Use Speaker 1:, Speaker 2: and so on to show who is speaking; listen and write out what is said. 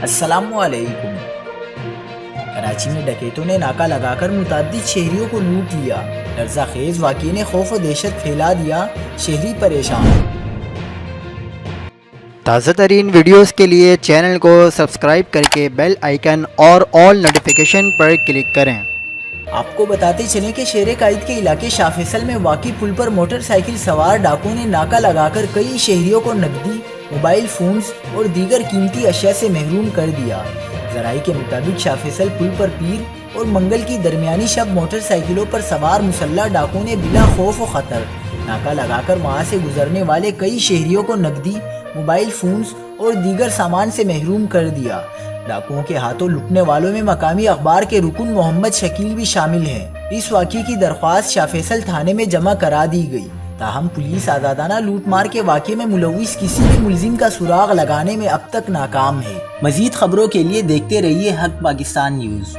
Speaker 1: السلام علیکم۔ کراچی میں ڈکیتوں نے ناکہ لگا کر متعدد شہریوں کو لوٹ لیا۔ لرزہ خیز واقعے نے خوف و دہشت پھیلا دیا، شہری پریشان۔
Speaker 2: تازہ ترین ویڈیوز کے لیے چینل کو سبسکرائب کر کے بیل آئیکن اور آل نوٹیفیکیشن پر کلک کریں۔
Speaker 1: آپ کو بتاتے چلیں کہ شیر قائد کے علاقے شاہ فیصل میں واقع پل پر موٹر سائیکل سوار ڈاکوؤں نے ناکہ لگا کر کئی شہریوں کو نقدی، موبائل فونز اور دیگر قیمتی اشیاء سے محروم کر دیا۔ ذرائع کے مطابق شاہ فیصل پل پر پیر اور منگل کی درمیانی شب موٹر سائیکلوں پر سوار مسلح ڈاکوؤں نے بلا خوف و خطر ناکہ لگا کر وہاں سے گزرنے والے کئی شہریوں کو نقدی، موبائل فونز اور دیگر سامان سے محروم کر دیا۔ ڈاکوؤں کے ہاتھوں لٹنے والوں میں مقامی اخبار کے رکن محمد شکیل بھی شامل ہیں۔ اس واقعے کی درخواست شاہ فیصل تھانے میں جمع کرا دی گئی، تاہم پولیس آزادانہ لوٹ مار کے واقعے میں ملوث کسی بھی ملزم کا سراغ لگانے میں اب تک ناکام ہے۔ مزید خبروں کے لیے دیکھتے رہیے حق پاکستان نیوز۔